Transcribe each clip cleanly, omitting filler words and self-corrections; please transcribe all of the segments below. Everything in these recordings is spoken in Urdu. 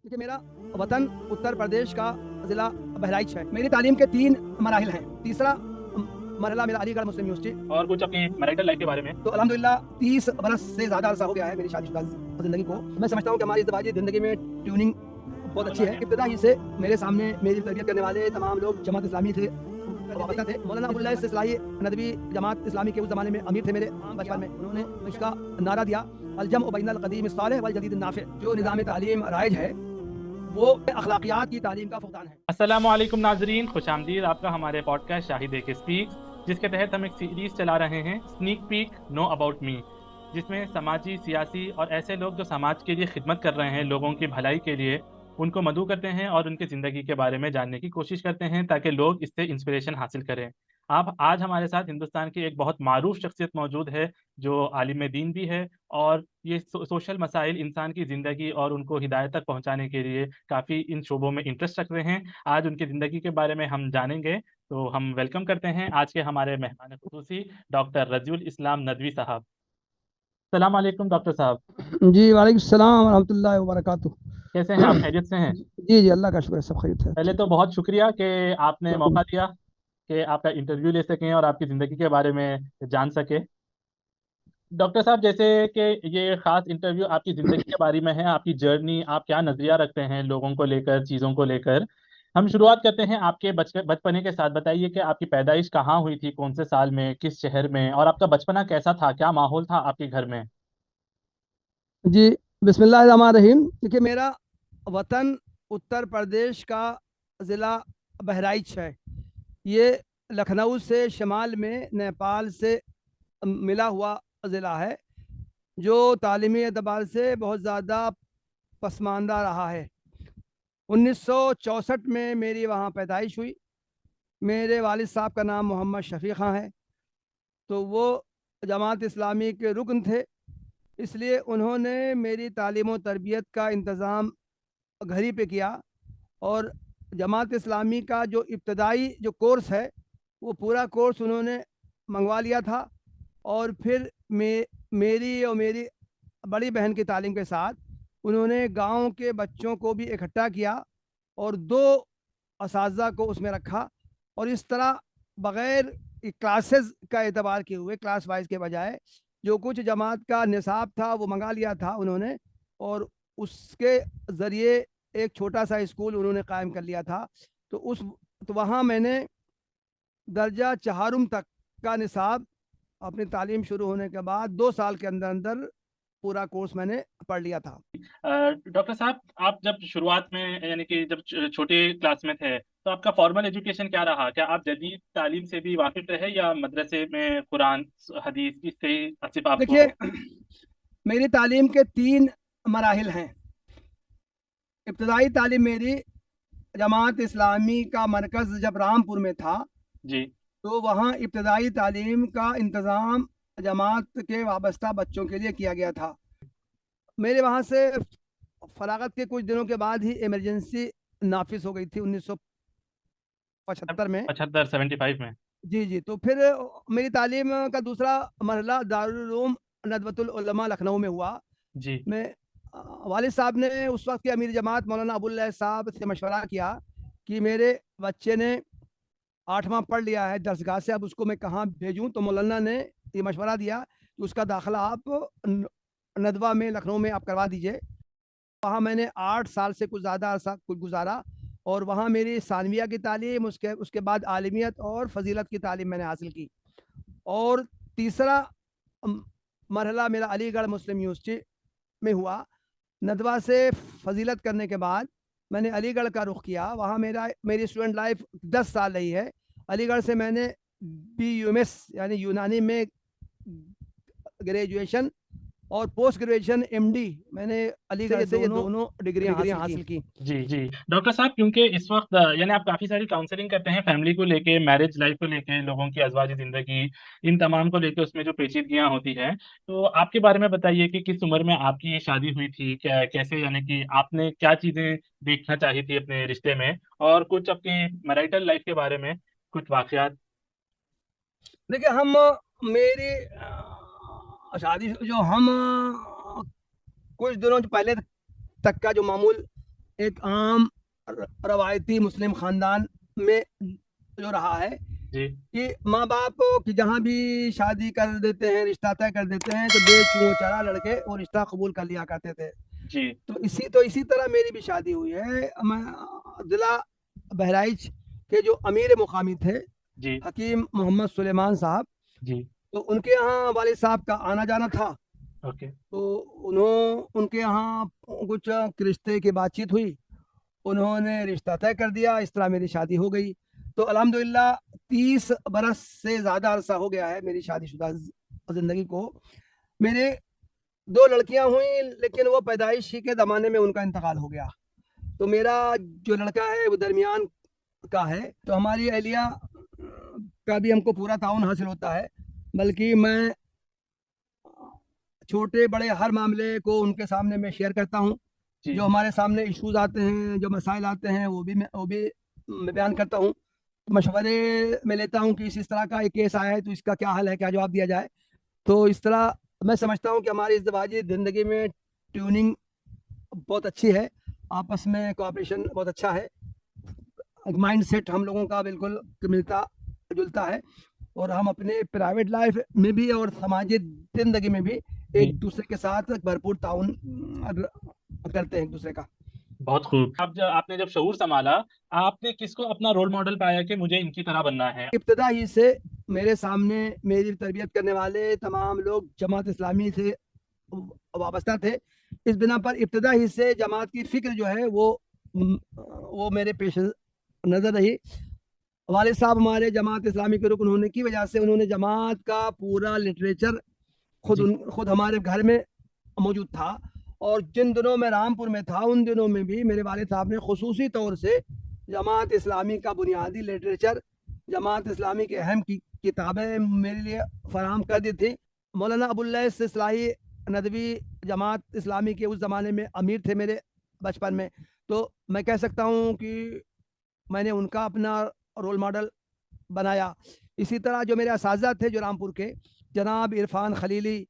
کہ میرا وطن اتر پردیش کا ضلع بہرائچ ہے. میری تعلیم کے 3 مراحل ہیں. تیسرا مرحلہ میرا علی گڑھ مسلم یونیورسٹی. اور کچھ اپنی میرٹل لائف کے بارے میں تو الحمدللہ 30 برس سے زیادہ عرصہ ہو گیا ہے میری شادی شدہ زندگی کو. میں سمجھتا ہوں کہ ہماری ازدواجی زندگی میں ٹیوننگ بہت اچھی ہے. ابتدا ہی سے میرے سامنے میری تربیت کرنے والے تمام لوگ جماعت اسلامی تھے، وابستہ تھے. مولانا ابو اللہ اصلاحی ندوی جماعت اسلامی کے اس زمانے میں امیر تھے میرے بچپن میں. انہوں نے اس کا نعرہ دیا الجمع بین القدیم الصالح والجدید النافع. جو نظام تعلیم رائج ہے وہ اخلاقیات کی تعلیم کا فقدان ہے. السلام علیکم ناظرین، خوش آمدید آپ کا ہمارے پوڈ کاسٹ شاہد ایک اسپیک، جس کے تحت ہم ایک سیریز چلا رہے ہیں snack pack know about me, جس میں سماجی، سیاسی اور ایسے لوگ جو سماج کے لیے خدمت کر رہے ہیں، لوگوں کی بھلائی کے لیے، ان کو مدعو کرتے ہیں اور ان کی زندگی کے بارے میں جاننے کی کوشش کرتے ہیں تاکہ لوگ اس سے انسپریشن حاصل کریں. آج ہمارے ساتھ ہندوستان کی ایک بہت معروف شخصیت موجود ہے جو عالم دین بھی ہے، اور یہ سوشل مسائل انسان کی زندگی اور ان کو ہدایت تک پہنچانے کے لیے کافی ان شعبوں میں انٹرسٹ رکھتے ہیں. آج ان کی زندگی کے بارے میں ہم جانیں گے، تو ہم ویلکم کرتے ہیں آج کے ہمارے مہمان خصوصی ڈاکٹر رضی الاسلام ندوی صاحب. السلام علیکم ڈاکٹر صاحب. جی وعلیکم السلام ورحمۃ اللہ وبرکاتہ. کیسے ہیں آپ؟ خیریت سے ہیں؟ جی اللہ کا شکر ہے، سب خیریت ہے. پہلے تو بہت شکریہ کہ آپ نے موقع دیا کہ آپ کا انٹرویو لے سکیں اور آپ کی زندگی کے بارے میں جان سکیں. ڈاکٹر صاحب، جیسے کہ یہ خاص انٹرویو آپ کی زندگی کے بارے میں ہے، آپ کی جرنی، آپ کیا نظریہ رکھتے ہیں لوگوں کو لے کر، چیزوں کو لے کر. ہم شروعات کرتے ہیں آپ کے بچپنے کے ساتھ. بتائیے کہ آپ کی پیدائش کہاں ہوئی تھی، کون سے سال میں، کس شہر میں، اور آپ کا بچپنا کیسا تھا، کیا ماحول تھا آپ کے گھر میں؟ جی بسم اللہ الرحمن الرحیم. دیکھیے میرا وطن اتر پردیش کا ضلع بہرائچ ہے. یہ لکھنؤ سے شمال میں نیپال سے ملا ہوا ضلع ہے، جو تعلیمی اعتبار سے بہت زیادہ پسماندہ رہا ہے. 1964 میں میری وہاں پیدائش ہوئی. میرے والد صاحب کا نام محمد شفیق خان ہے، تو وہ جماعت اسلامی کے رکن تھے، اس لیے انہوں نے میری تعلیم و تربیت کا انتظام گھر ہی پہ کیا. اور جماعت اسلامی کا جو ابتدائی جو کورس ہے وہ پورا کورس انہوں نے منگوا لیا تھا. اور پھر میری اور میری بڑی بہن کی تعلیم کے ساتھ انہوں نے گاؤں کے بچوں کو بھی اکٹھا کیا اور 2 اساتذہ کو اس میں رکھا. اور اس طرح بغیر کلاسز کا اعتبار کیے ہوئے، کلاس وائز کے بجائے جو کچھ جماعت کا نصاب تھا وہ منگا لیا تھا انہوں نے، اور اس کے ذریعے ایک چھوٹا سا اسکول انہوں نے قائم کر لیا تھا. تو وہاں میں نے درجہ چہارم تک کا نصاب اپنی تعلیم شروع ہونے کے بعد 2 سال کے اندر اندر پورا کورس میں نے پڑھ لیا تھا. ڈاکٹر صاحب، آپ جب شروعات میں یعنی کہ جب چھوٹے کلاس میں تھے تو آپ کا فارمل ایجوکیشن کیا رہا؟ کیا آپ جدید تعلیم سے بھی واقف رہے یا مدرسے میں قرآن حدیث اس سے صرف آپ کو؟ دیکھیے میری تعلیم کے 3 مراحل ہیں. ابتدائی تعلیم میری جماعت اسلامی کا مرکز جب رامپور میں تھا، جی، تو وہاں ابتدائی تعلیم کا انتظام جماعت کے وابستہ بچوں کے لیے کیا گیا تھا. میرے وہاں سے فراغت کے کچھ دنوں کے بعد ہی ایمرجنسی نافذ ہو گئی تھی 1975 میں. 75 میں. جی تو پھر میری تعلیم کا دوسرا مرحلہ دارالعلوم ندوۃ العلماء لکھنؤ میں ہوا. جی، میں والد صاحب نے اس وقت کے امیر جماعت مولانا ابو اللہ صاحب سے مشورہ کیا کہ میرے بچے نے 8واں پڑھ لیا ہے درسگاہ سے، اب اس کو میں کہاں بھیجوں. تو مولانا نے یہ مشورہ دیا کہ اس کا داخلہ آپ ندوہ میں لکھنؤ میں آپ کروا دیجئے. وہاں میں نے 8 سال سے کچھ زیادہ عرصہ گزارا، اور وہاں میری ثانویہ کی تعلیم، اس کے بعد عالمیت اور فضیلت کی تعلیم میں نے حاصل کی. اور تیسرا مرحلہ میرا علی گڑھ مسلم یونیورسٹی میں ہوا. ندوہ سے فضیلت کرنے کے بعد میں نے علی گڑھ کا رخ کیا. وہاں میری اسٹوڈنٹ لائف 10 سال رہی ہے. علی گڑھ سے میں نے BUMS یعنی یونانی میں گریجویشن اور پوسٹ گریجویشن MD میں نے علی گڑھ سے یہ دونوں ڈگریاں حاصل کی. جی ڈاکٹر صاحب، کیونکہ اس وقت یعنی آپ کافی ساری کاؤنسلنگ کرتے ہیں فیملی کو لے کے، میرج لائف کو لے کے، لوگوں کی ازواجی زندگی، ان تمام کو لے کے اس میں جو پیچیدگیاں ہوتی ہیں، تو آپ کے بارے میں بتائیے کہ کس عمر میں آپ کی شادی ہوئی تھی، کیسے، یعنی کہ آپ نے کیا چیزیں دیکھنا چاہی تھی اپنے رشتے میں، اور کچھ اپنی میرٹل لائف کے بارے میں کچھ واقعات. دیکھیے میری شادی جو ہم کچھ دنوں پہلے تک کا جو معمول ایک عام روایتی مسلم خاندان میں جو رہا ہے جی کہ ماں باپ کی جہاں بھی شادی کر دیتے ہیں، رشتہ طے کر دیتے ہیں، تو بے چوں چرا لڑکے وہ رشتہ قبول کر لیا کرتے تھے. جی تو اسی طرح میری بھی شادی ہوئی ہے. میں ضلع بہرائچ کے جو امیر مقامی تھے جی حکیم محمد سلیمان صاحب، جی تو ان کے یہاں والد صاحب کا آنا جانا تھا. اوکے تو ان کے یہاں کچھ رشتے کی بات چیت ہوئی، انہوں نے رشتہ طے کر دیا، اس طرح میری شادی ہو گئی. تو الحمدللہ 30 برس سے زیادہ عرصہ ہو گیا ہے میری شادی شدہ زندگی کو. میرے 2 لڑکیاں ہوئیں، لیکن وہ پیدائشی کے زمانے میں ان کا انتقال ہو گیا. تو میرا جو لڑکا ہے وہ درمیان کا ہے. تو ہماری اہلیہ کا بھی ہم کو پورا تعاون حاصل ہوتا ہے، بلکہ میں چھوٹے بڑے ہر معاملے کو ان کے سامنے میں شیئر کرتا ہوں. جی جو ہمارے سامنے ایشوز آتے ہیں، جو مسائل آتے ہیں، وہ بھی میں بیان کرتا ہوں. مشورے میں لیتا ہوں کہ اس طرح کا ایک کیس آیا ہے تو اس کا کیا حل ہے، کیا جواب دیا جائے. تو اس طرح میں سمجھتا ہوں کہ ہماری ازدواجی زندگی میں ٹیوننگ بہت اچھی ہے، آپس میں کوآپریشن بہت اچھا ہے، مائنڈ سیٹ ہم لوگوں کا بالکل ملتا جلتا ہے، اور ہم اپنے پرائیویٹ لائف میں بھی اور سماجی زندگی میں بھی جی ایک دوسرے کے ساتھ بھرپور تعاون کرتے ہیں ایک دوسرے کا. بہت خوب. آپ نے جب شعور سنبھالا، آپ نے کس کو اپنا رول ماڈل پایا کہ مجھے ان کی طرح بننا ہے؟ ابتدا ہی سے میرے سامنے میری تربیت کرنے والے تمام لوگ جماعت اسلامی سے وابستہ تھے. اس بنا پر ابتدا ہی سے جماعت کی فکر جو ہے وہ میرے پیش نظر رہی. والد صاحب ہمارے جماعت اسلامی کے رکن ہونے کی وجہ سے انہوں نے جماعت کا پورا لٹریچر جی خود ہمارے گھر میں موجود تھا. اور جن دنوں میں رامپور میں تھا ان دنوں میں بھی میرے والد صاحب نے خصوصی طور سے جماعت اسلامی کا بنیادی لٹریچر، جماعت اسلامی کی اہم کتابیں میرے لیے فراہم کر دی تھی. مولانا ابواللیث اصلاحی ندوی جماعت اسلامی کے اس زمانے میں امیر تھے میرے بچپن میں. تو میں کہہ سکتا ہوں کہ میں نے ان کا اپنا رول ماڈل بنایا. اسی طرح جو میرے اساتذہ تھے جو رامپور کے، جناب عرفان خلیلی،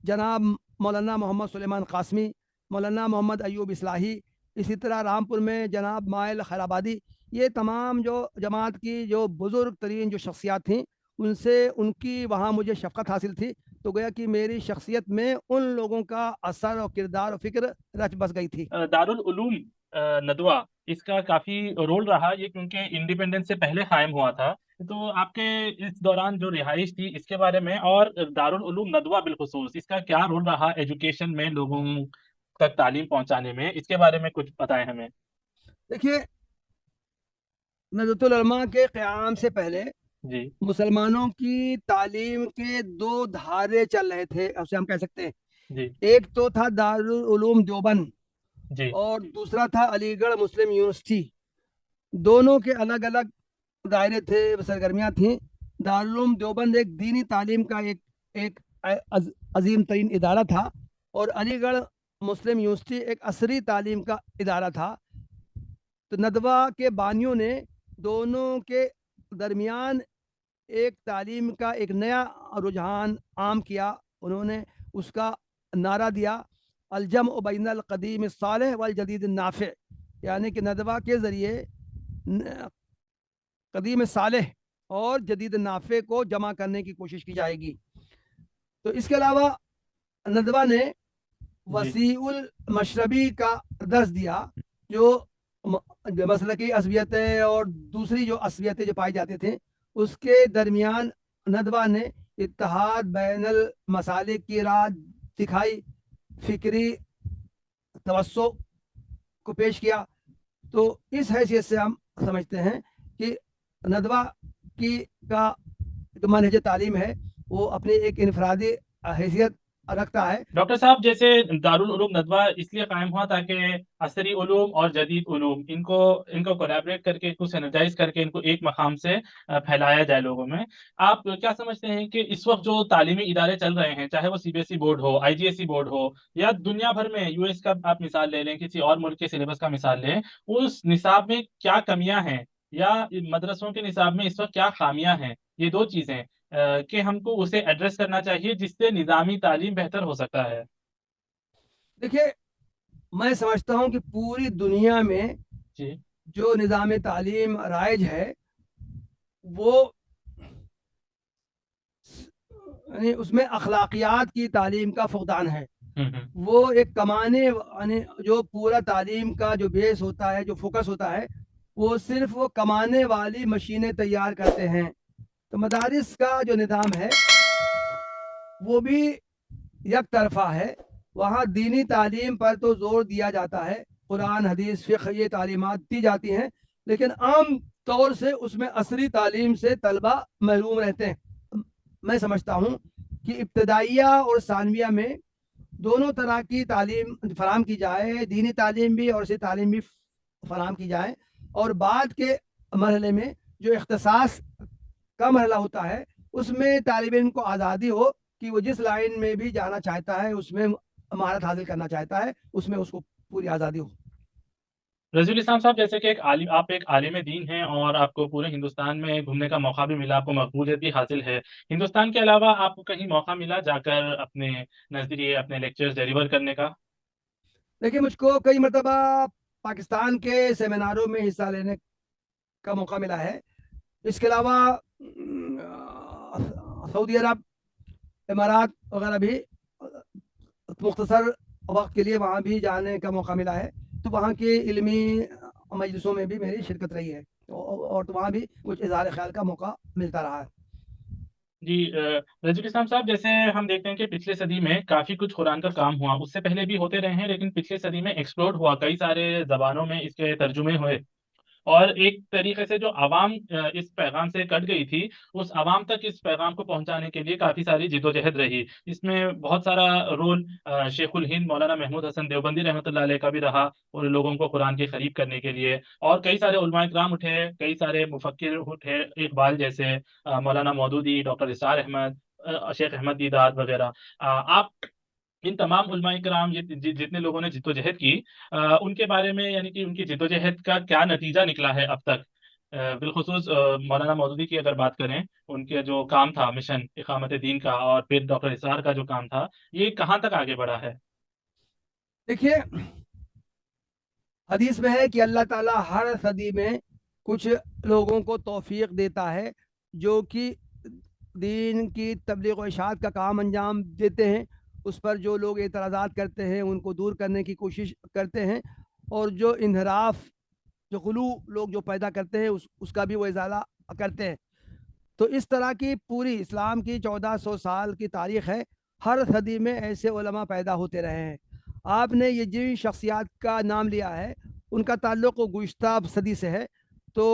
جناب مولانا محمد سلیمان قاسمی، مولانا محمد ایوب اصلاحی، اسی طرح رامپور میں جناب مائل خیرآبادی، یہ تمام جو جماعت کی جو بزرگ ترین جو شخصیات تھیں، ان سے ان کی وہاں مجھے شفقت حاصل تھی. تو گویا کہ میری شخصیت میں ان لوگوں کا اثر اور کردار اور فکر رچ بس گئی تھی. دارالعلوم ندوہ، اس کا کافی رول رہا یہ، کیونکہ انڈیپینڈنس سے پہلے قائم ہوا تھا. تو آپ کے اس دوران جو رہائش تھی اس کے بارے میں، اور دارالعلوم ندوہ بالخصوص اس کا کیا رول رہا ایجوکیشن میں، لوگوں تک تعلیم پہنچانے میں، اس کے بارے میں کچھ بتائیں ہمیں. دیکھیے، ندوۃ العلماء کے قیام سے پہلے جی مسلمانوں کی تعلیم کے 2 دھارے چل رہے تھے، اسے ہم کہہ سکتے ہیں. جی ایک تو تھا دارالعلوم دیوبند، جی اور دوسرا تھا علی گڑھ مسلم یونیورسٹی. دونوں کے الگ الگ دائرے تھے، سرگرمیاں تھیں. دارالعلوم دیوبند ایک دینی تعلیم کا ایک عظیم ترین ادارہ تھا، اور علی گڑھ مسلم یونیورسٹی ایک عصری تعلیم کا ادارہ تھا. تو ندوہ کے بانیوں نے دونوں کے درمیان ایک تعلیم کا ایک نیا رجحان عام کیا. انہوں نے اس کا نعرہ دیا، الجمع بین القدیم الصالح والجدید النافع، یعنی کہ ندوہ کے ذریعے قدیم صالح اور جدید نافع کو جمع کرنے کی کوشش کی جائے گی. تو اس کے علاوہ ندوہ نے جی وسیع المشربی کا درس دیا، جو مسلکی عصبیتیں اور دوسری جو عصبیتیں جو پائی جاتی تھیں اس کے درمیان ندوہ نے اتحاد بین المسالک کی راہ دکھائی، فکری توسع کو پیش کیا. تو اس حیثیت سے ہم سمجھتے ہیں کہ ندوہ کا جو منہج تعلیم ہے وہ اپنی ایک انفرادی حیثیت رکھتا ہے. ڈاکٹر صاحب، جیسے دارالعلوم ندوہ اس لیے قائم ہوا تاکہ عصری علوم اور جدید علوم ان کو کولیبریٹ کر کے، ان کو سینرجائز کر کے، ان کو ایک مقام سے پھیلایا جائے لوگوں میں. آپ کیا سمجھتے ہیں کہ اس وقت جو تعلیمی ادارے چل رہے ہیں، چاہے وہ C B S E board ہو، I G S E board ہو، یا دنیا بھر میں یو ایس کا آپ مثال لے لیں، کسی اور ملک کے سلیبس کا مثال لیں، اس نصاب میں کیا کمیاں ہیں، یا مدرسوں کے نصاب میں اس وقت کیا خامیاں ہیں؟ یہ 2 چیزیں کہ ہم کو اسے ایڈریس کرنا چاہیے جس سے نظامی تعلیم بہتر ہو سکتا ہے. دیکھیے، میں سمجھتا ہوں کہ پوری دنیا میں جی جو نظام تعلیم رائج ہے وہ یعنی اس میں اخلاقیات کی تعلیم کا فقدان ہے. وہ ایک کمانے یعنی جو پورا تعلیم کا جو بیس ہوتا ہے، جو فوکس ہوتا ہے، وہ صرف وہ کمانے والی مشینیں تیار کرتے ہیں. تو مدارس کا جو نظام ہے وہ بھی یک طرفہ ہے. وہاں دینی تعلیم پر تو زور دیا جاتا ہے، قرآن حدیث فقہ یہ تعلیمات دی جاتی ہیں، لیکن عام طور سے اس میں عصری تعلیم سے طلبہ محروم رہتے ہیں. میں سمجھتا ہوں کہ ابتدائیہ اور ثانویہ میں دونوں طرح کی تعلیم فراہم کی جائے، دینی تعلیم بھی اور عصری تعلیم بھی فراہم کی جائے، اور بعد کے مرحلے میں جو اختصاص کا مرحلہ ہوتا ہے اس میں طالب علم کو آزادی ہو کہ وہ جس لائن میں بھی جانا چاہتا ہے، اس میں مہارت حاصل کرنا چاہتا ہے، اس میں اس کو پوری آزادی ہو. رضوی اسلام صاحب، جیسے کہ آپ ایک عالم دین ہیں اور آپ کو پورے ہندوستان میں گھومنے کا موقع بھی ملا، آپ کو مقبولیت بھی حاصل ہے. ہندوستان کے علاوہ آپ کو کہیں موقع ملا جا کر اپنے نظریے، اپنے لیکچرز ڈیلیور کرنے کا؟ دیکھیے، مجھ کو کئی مرتبہ پاکستان کے سیمیناروں میں حصہ لینے کا موقع ملا ہے. اس کے علاوہ سعودی عرب، امارات وغیرہ بھی مختصر وقت کے لیے وہاں بھی جانے کا موقع ملا ہے. تو وہاں کی علمی مجلسوں میں بھی میری شرکت رہی ہے، اور تو وہاں بھی کچھ اظہار خیال کا موقع ملتا رہا ہے. جی رضوی اسلام صاحب، جیسے ہم دیکھتے ہیں کہ پچھلے صدی میں کافی کچھ قرآن کا کام ہوا، اس سے پہلے بھی ہوتے رہے ہیں، لیکن پچھلے صدی میں ایکسپلورڈ ہوا، کئی سارے زبانوں میں اس کے ترجمے ہوئے، اور ایک طریقے سے جو عوام اس پیغام سے کٹ گئی تھی، اس عوام تک اس پیغام کو پہنچانے کے لیے کافی ساری جد و جہد رہی. اس میں بہت سارا رول شیخ الہند مولانا محمود حسن دیوبندی رحمۃ اللہ علیہ کا بھی رہا، اور لوگوں کو قرآن کے قریب کرنے کے لیے. اور کئی سارے علماء کرام اٹھے، کئی سارے مفکر اٹھے، اقبال جیسے، مولانا مودودی، ڈاکٹر اسرار احمد، شیخ احمد دیداد وغیرہ. آپ ان تمام علماء کرام، جتنے لوگوں نے جد و جہد کی، ان کے بارے میں، یعنی کہ ان کی جد و جہد کا کیا نتیجہ نکلا ہے اب تک؟ بالخصوص مولانا مودودی کی اگر بات کریں، ان کے جو کام تھا مشن اقامت دین کا، اور پھر ڈاکٹر اسرار کا جو کام تھا، یہ کہاں تک آگے بڑھا ہے؟ دیکھیے، حدیث میں ہے کہ اللہ تعالیٰ ہر صدی میں کچھ لوگوں کو توفیق دیتا ہے جو کہ دین کی تبلیغ و اشاعت کا کام انجام دیتے ہیں. اس پر جو لوگ اعتراضات کرتے ہیں ان کو دور کرنے کی کوشش کرتے ہیں، اور جو انحراف، جو غلو لوگ جو پیدا کرتے ہیں اس کا بھی وہ ازالہ کرتے ہیں. تو اس طرح کی پوری اسلام کی 1400 سال کی تاریخ ہے، ہر صدی میں ایسے علماء پیدا ہوتے رہے ہیں. آپ نے یہ جن شخصیات کا نام لیا ہے ان کا تعلق گزشتہ صدی سے ہے. تو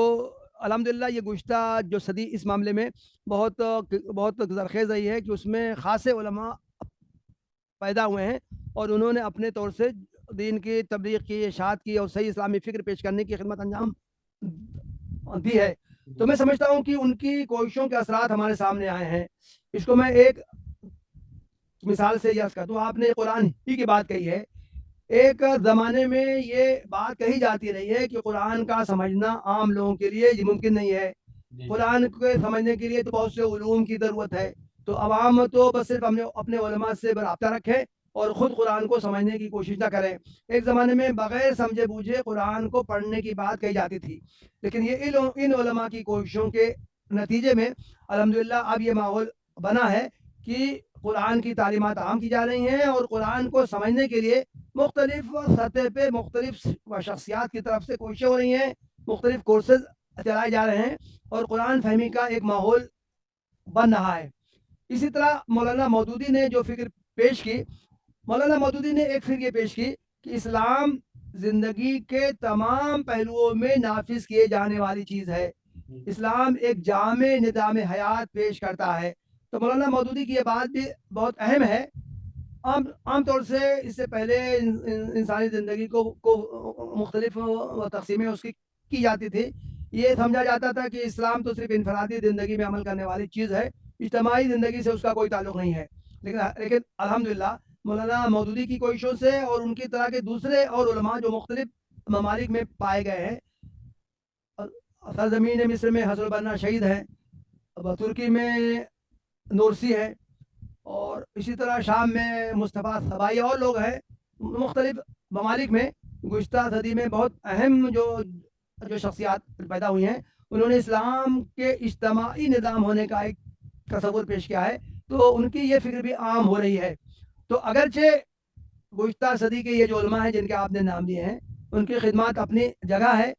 الحمدللہ یہ گزشتہ جو صدی اس معاملے میں بہت بہت زرخیز رہی ہے کہ اس میں خاصے علماء پیدا ہوئے ہیں، اور انہوں نے اپنے طور سے دین کی تبلیغ کی، اشاعت کی، اور صحیح اسلامی فکر پیش کرنے کی خدمت انجام دی ہے. تو میں سمجھتا ہوں کہ ان کی کوششوں کے اثرات ہمارے سامنے آئے ہیں. اس کو میں ایک مثال سے یاد کرتا ہوں. آپ نے قرآن ہی کی بات کہی ہے. ایک زمانے میں یہ بات کہی جاتی رہی ہے کہ قرآن کا سمجھنا عام لوگوں کے لیے یہ ممکن نہیں ہے. قرآن کو سمجھنے کے لیے تو بہت سے علوم کی ضرورت ہے. تو عوام تو بس صرف اپنے علماء سے رابطہ رکھیں اور خود قرآن کو سمجھنے کی کوشش نہ کریں. ایک زمانے میں بغیر سمجھے بوجھے قرآن کو پڑھنے کی بات کہی جاتی تھی، لیکن یہ ان علماء کی کوششوں کے نتیجے میں الحمدللہ اب یہ ماحول بنا ہے کہ قرآن کی تعلیمات عام کی جا رہی ہیں، اور قرآن کو سمجھنے کے لیے مختلف سطح پہ مختلف شخصیات کی طرف سے کوششیں ہو رہی ہیں، مختلف کورسز چلائے جا رہے ہیں، اور قرآن فہمی کا ایک ماحول بن رہا ہے. اسی طرح مولانا مودودی نے جو فکر پیش کی، مولانا مودودی نے ایک فکر یہ پیش کی کہ اسلام زندگی کے تمام پہلوؤں میں نافذ کیے جانے والی چیز ہے. اسلام ایک جامع نظام حیات پیش کرتا ہے. تو مولانا مودودی کی یہ بات بھی بہت اہم ہے. عام طور سے اس سے پہلے انسانی زندگی کو مختلف تقسیمیں اس کی جاتی تھی. یہ سمجھا جاتا تھا کہ اسلام تو صرف انفرادی زندگی میں عمل کرنے والی چیز ہے، اجتماعی زندگی سے اس کا کوئی تعلق نہیں ہے. لیکن الحمدللہ مولانا مودودی کی کوششوں سے اور ان کی طرح کے دوسرے اور علماء جو مختلف ممالک میں پائے گئے ہیں، سرزمین مصر میں حسن البنا شہید ہے، ترکی میں نورسی ہے، اور اسی طرح شام میں مصطفیٰ سبائی اور لوگ ہیں، مختلف ممالک میں گزشتہ صدی میں بہت اہم جو شخصیات پیدا ہوئی ہیں، انہوں نے اسلام کے اجتماعی نظام ہونے کا ایک تصور پیش کیا ہے، تو ان کی یہ فکر بھی عام ہو رہی ہے. تو اگرچہ گزشتہ صدی کے یہ جو علماء ہیں جن کے آپ نے نام لیے ہیں، ان کی خدمات اپنی جگہ ہے،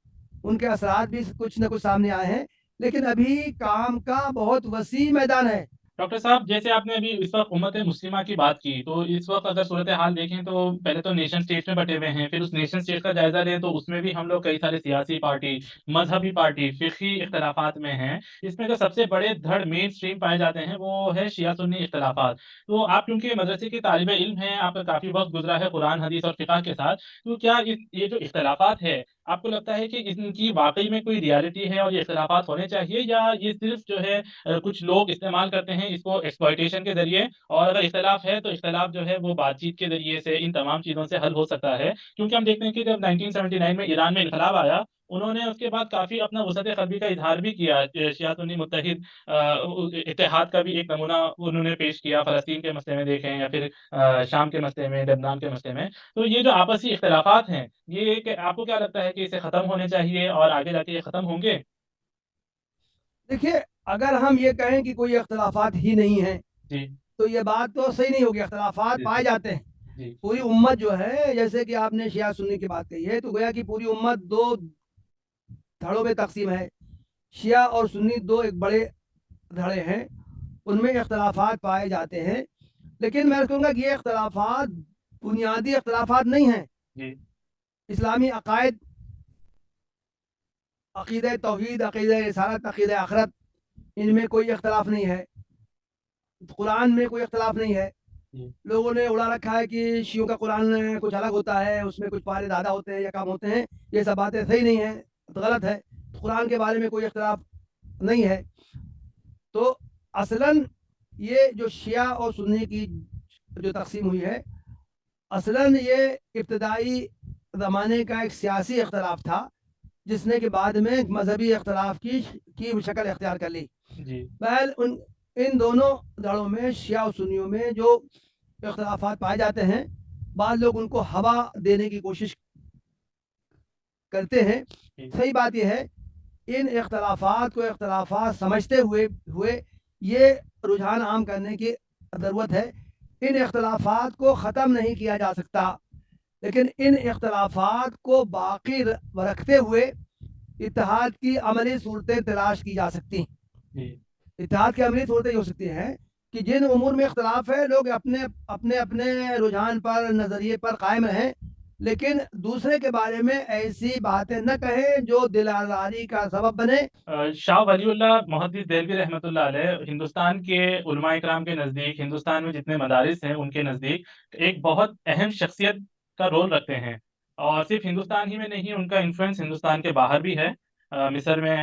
ان کے اثرات بھی کچھ نہ کچھ سامنے آئے ہیں، لیکن ابھی کام کا بہت وسیع میدان ہے. ڈاکٹر صاحب، جیسے آپ نے ابھی اس وقت امت مسلمہ کی بات کی، تو اس وقت اگر صورتحال دیکھیں تو پہلے تو نیشن اسٹیٹ میں بٹے ہوئے ہیں، پھر اس نیشن اسٹیٹ کا جائزہ لیں تو اس میں بھی ہم لوگ کئی سارے سیاسی پارٹی، مذہبی پارٹی، فقہی اختلافات میں ہیں. اس میں جو سب سے بڑے دھڑ مین اسٹریم پائے جاتے ہیں وہ ہے شیعہ سنی اختلافات. تو آپ کیونکہ مدرسے کے طالب علم ہیں، آپ کا کافی وقت گزرا ہے قرآن حدیث اور فقہ کے ساتھ، تو کیا یہ جو اختلافات ہے، آپ کو لگتا ہے کہ ان کی واقعی میں کوئی ریالٹی ہے اور یہ اختلافات ہونے چاہیے، یا یہ صرف جو ہے کچھ لوگ استعمال کرتے ہیں اس کو ایکسپلائٹیشن کے ذریعے، اور اگر اختلاف ہے تو اختلاف جو ہے وہ بات چیت کے ذریعے سے ان تمام چیزوں سے حل ہو سکتا ہے؟ کیونکہ ہم دیکھتے ہیں کہ جب 1979 میں ایران میں انقلاب آیا، انہوں نے اس کے بعد کافی اپنا وسعت قلبی کا اظہار بھی کیا. شیعہ سنی متحد اتحاد کا بھی ایک نمونہ انہوں نے پیش کیا، فلسطین کے مسئلے میں دیکھیں یا پھر شام کے مسئلے میں، لبنان کے مسئلے میں. تو یہ جو آپسی اختلافات ہیں، یہ آپ کو کیا لگتا ہے کہ اسے ختم ہونے چاہیے اور آگے جا کے یہ ختم ہوں گے؟ دیکھیے، اگر ہم یہ کہیں کہ کوئی اختلافات ہی نہیں ہیں جی تو یہ بات تو صحیح نہیں ہوگی. اختلافات جی پائے جاتے ہیں. جی پوری امت جو ہے، جیسے کہ آپ نے شیعہ سنی کی بات کہی ہے، تو گویا کہ پوری امت دو دھڑوں میں تقسیم ہے. شیعہ اور سنی دو ایک بڑے دھڑے ہیں، ان میں اختلافات پائے جاتے ہیں، لیکن میں کہوں گا کہ یہ اختلافات بنیادی اختلافات نہیں ہیں. جی اسلامی عقائد، عقیدہ توحید، عقیدہ رسالت، عقیدہ آخرت، ان میں کوئی اختلاف نہیں ہے. قرآن میں کوئی اختلاف نہیں ہے. جی لوگوں نے اڑا رکھا ہے کہ شیعوں کا قرآن کچھ الگ ہوتا ہے، اس میں کچھ پارے زیادہ ہوتے ہیں یا کم ہوتے ہیں. یہ سب باتیں صحیح نہیں ہیں، غلط ہے. قرآن کے بارے میں کوئی اختلاف نہیں ہے. تو اصلاً یہ جو شیعہ اور سنی کی جو تقسیم ہوئی ہے، اصلاً یہ ابتدائی زمانے کا ایک سیاسی اختلاف تھا، جس نے کہ بعد میں مذہبی اختلاف کی شکل اختیار کر لی. جی بہرحال ان دونوں دھڑوں میں، شیعہ و سنیوں میں جو اختلافات پائے جاتے ہیں، بعض لوگ ان کو ہوا دینے کی کوشش کرتے ہیں. جی صحیح بات یہ ہے، ان اختلافات کو اختلافات سمجھتے ہوئے یہ رجحان عام کرنے کی ضرورت ہے. ان اختلافات کو ختم نہیں کیا جا سکتا، لیکن ان اختلافات کو باقی رکھتے ہوئے اتحاد کی عملی صورتیں تلاش کی جا سکتی ہیں. جی اتحاد کی عملی صورتیں یہ ہو سکتی ہیں کہ جن امور میں اختلاف ہے، لوگ اپنے رجحان پر، نظریے پر قائم رہیں، لیکن دوسرے کے بارے میں ایسی باتیں نہ کہیں جو دل آزاری کا سبب بنے. شاہ ولی اللہ محدث دہلوی رحمۃ اللہ علیہ ہندوستان کے علماء کرام کے نزدیک، ہندوستان میں جتنے مدارس ہیں ان کے نزدیک ایک بہت اہم شخصیت کا رول رکھتے ہیں. اور صرف ہندوستان ہی میں نہیں، ان کا انفلوئنس ہندوستان کے باہر بھی ہے، مصر میں،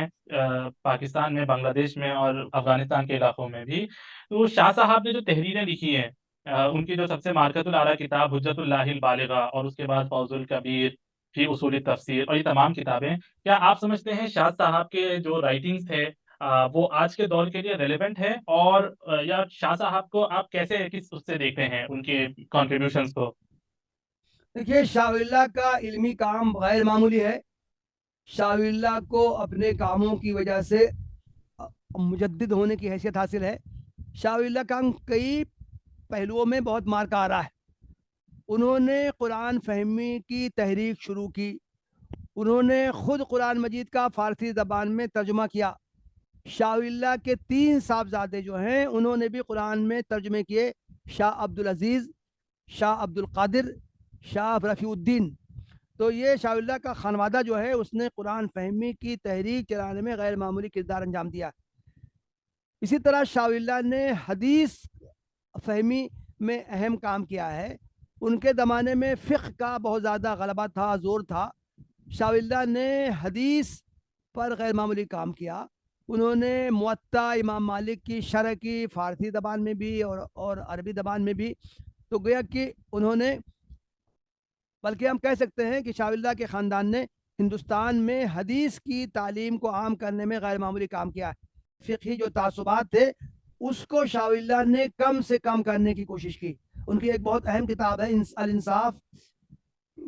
پاکستان میں، بنگلہ دیش میں اور افغانستان کے علاقوں میں بھی. تو شاہ صاحب نے جو تحریریں لکھی ہیں، ان کی جو سب سے مارکت العریٰ کتاب حجت اللہ البالغہ، اور اس کے بعد فوز الکبیر فی اصول تفسیر، اور یہ تمام کتابیں، کیا آپ سمجھتے ہیں شاہ صاحب کے جو رائٹنگز تھے وہ آج کے دور کے لیے ریلیونٹ ہے؟ اور یا شاہ صاحب کو آپ کیسے، کس اس سے دیکھتے ہیں ان کے کنٹریبیوشنز کو؟ دیکھیے، شاہ ولی اللہ کا علمی کام غیر معمولی ہے. شاہ ولی اللہ کو اپنے کاموں کی وجہ سے مجدد ہونے کی حیثیت حاصل ہے. شاہ ولی اللہ کا کئی پہلوؤں میں بہت مارکا آ رہا ہے. انہوں نے قرآن فہمی کی تحریک شروع کی. انہوں نے خود قرآن مجید کا فارسی زبان میں ترجمہ کیا. شاہ ولی اللہ کے 3 صاحبزادے جو ہیں، انہوں نے بھی قرآن میں ترجمے کیے: شاہ عبدالعزیز، شاہ عبد القادر، شاہ رفیع الدین. تو یہ شاہ ولی اللہ کا خانوادہ جو ہے، اس نے قرآن فہمی کی تحریک چلانے میں غیر معمولی کردار انجام دیا. اسی طرح شاہ ولی اللہ نے حدیث فہمی میں اہم کام کیا ہے. ان کے زمانے میں فقہ کا بہت زیادہ غلبہ تھا، زور تھا. شاہ ولی اللہ نے حدیث پر غیر معمولی کام کیا. انہوں نے موطا امام مالک کی شرح کی، فارسی زبان میں بھی اور عربی زبان میں بھی. تو گویا کہ انہوں نے، بلکہ ہم کہہ سکتے ہیں کہ شاہ ولی اللہ کے خاندان نے ہندوستان میں حدیث کی تعلیم کو عام کرنے میں غیر معمولی کام کیا ہے. فقہی جو تعصبات تھے، اس کو شاہ ولی اللہ نے کم سے کم کرنے کی کوشش کی. ان کی ایک بہت اہم کتاب ہے الانصاف